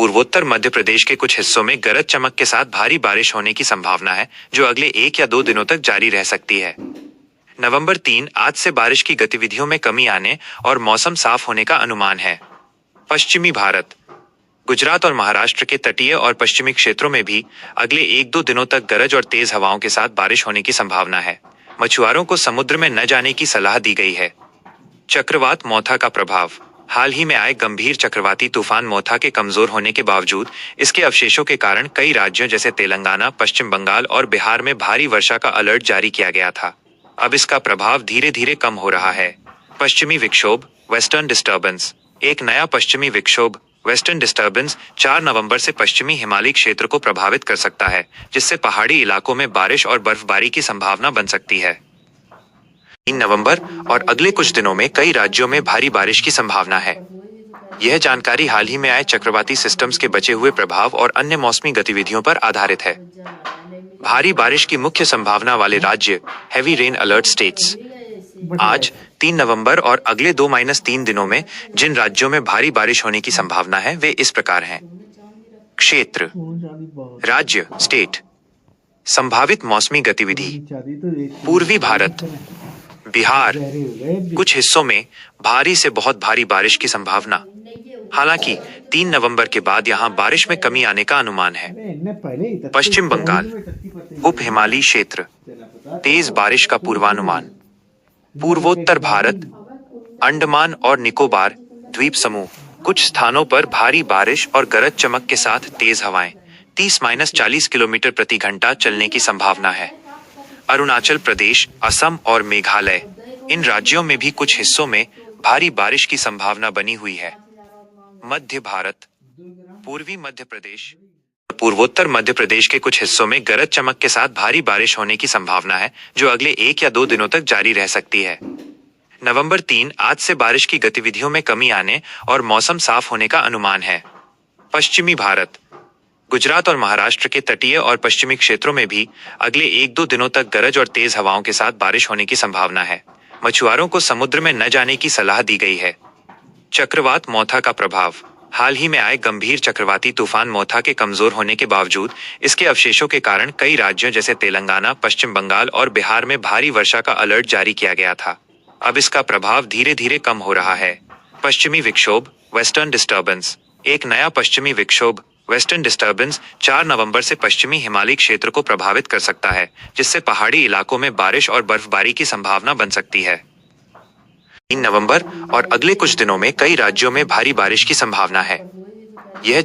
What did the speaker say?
पूर्वोत्तर मध्य प्रदेश के कुछ हिस्सों में गरज चमक के साथ भारी बारिश होने की संभावना है, जो अगले 1 या 2 दिनों तक जारी रह सकती है। नवंबर 3 आज से बारिश की गतिविधियों में कमी आने और मौसम साफ होने का अनुमान है। पश्चिमी भारत, गुजरात और महाराष्ट्र के तटीय और पश्चिमी क्षेत्रों में भी अगले 1-2 दिनों तक गरज और तेज हवाओं के साथ बारिश होने की संभावना है। मछुआरों को समुद्र में न जाने की सलाह दी गई है। चक्रवात मोथा का प्रभाव। हाल ही में आए गंभीर चक्रवाती तूफान मोथा के कमजोर होने के बावजूद इसके अवशेषों के कारण कई राज्यों जैसे तेलंगाना, पश्चिम बंगाल और बिहार में भारी वर्षा का अलर्ट जारी किया गया था। अब इसका प्रभाव धीरे धीरे कम हो रहा है। पश्चिमी विक्षोभ, वेस्टर्न डिस्टर्बेंस। एक नया पश्चिमी विक्षोभ, वेस्टर्न डिस्टर्बेंस 4 नवंबर से पश्चिमी हिमालयी क्षेत्र को प्रभावित कर सकता है, जिससे पहाड़ी इलाकों में बारिश और बर्फबारी की संभावना बन सकती है। 3 नवंबर और अगले कुछ दिनों में कई राज्यों में भारी बारिश की संभावना है। यह जानकारी हाल ही में आए चक्रवाती सिस्टम्स के बचे हुए प्रभाव और अन्य मौसमी गतिविधियों पर आधारित है। भारी बारिश की मुख्य संभावना वाले राज्य, हैवी रेन अलर्ट स्टेट्स। आज 3 नवंबर और अगले 2-3 दिनों में जिन राज्यों में भारी बारिश होने की संभावना है वे इस प्रकार हैं। क्षेत्र, राज्य, स्टेट। संभावित मौसमी गतिविधि, पूर्वी भारत, बिहार, कुछ हिस्सों में भारी से बहुत भारी बारिश की संभावना। हालांकि 3 नवंबर के बाद यहां बारिश में कमी आने का अनुमान है। पश्चिम बंगाल, उप हिमालयी क्षेत्र, तेज बारिश का पूर्वानुमान। पूर्वोत्तर भारत, अंडमान और निकोबार द्वीप समूह, कुछ स्थानों पर भारी बारिश और गरज चमक के साथ तेज हवाएं 30-40 किलोमीटर प्रति घंटा चलने की संभावना है। अरुणाचल प्रदेश, असम और मेघालय, इन राज्यों में भी कुछ हिस्सों में भारी बारिश की संभावना बनी हुई है। मध्य भारत, पूर्वी मध्य प्रदेश, पूर्वोत्तर मध्य प्रदेश के कुछ हिस्सों में गरज चमक के साथ भारी बारिश होने की संभावना है, जो अगले 1 या 2 दिनों तक जारी रह सकती है। नवंबर 3 आज से बारिश की गतिविधियों में कमी आने और मौसम साफ होने का अनुमान है। पश्चिमी भारत, गुजरात और महाराष्ट्र के तटीय और पश्चिमी क्षेत्रों में भी अगले 1-2 दिनों तक गरज और तेज हवाओं के साथ बारिश होने की संभावना है। मछुआरों को समुद्र में न जाने की सलाह दी गई है। चक्रवात मोथा का प्रभाव। हाल ही में आए गंभीर चक्रवाती तूफान मोथा के कमजोर होने के बावजूद इसके अवशेषों के कारण कई राज्यों जैसे तेलंगाना, पश्चिम बंगाल और बिहार में भारी वर्षा का अलर्ट जारी किया गया था। अब इसका प्रभाव धीरे धीरे कम हो रहा है। पश्चिमी विक्षोभ, वेस्टर्न डिस्टर्बेंस। एक नया पश्चिमी विक्षोभ, वेस्टर्न डिस्टर्बेंस 4 नवंबर से पश्चिमी हिमालयी क्षेत्र को प्रभावित कर सकता है, जिससे पहाड़ी इलाकों में बारिश और बर्फबारी की संभावना बन सकती है। 3 नवंबर और अगले कुछ दिनों में कई राज्यों में भारी बारिश की संभावना है। यह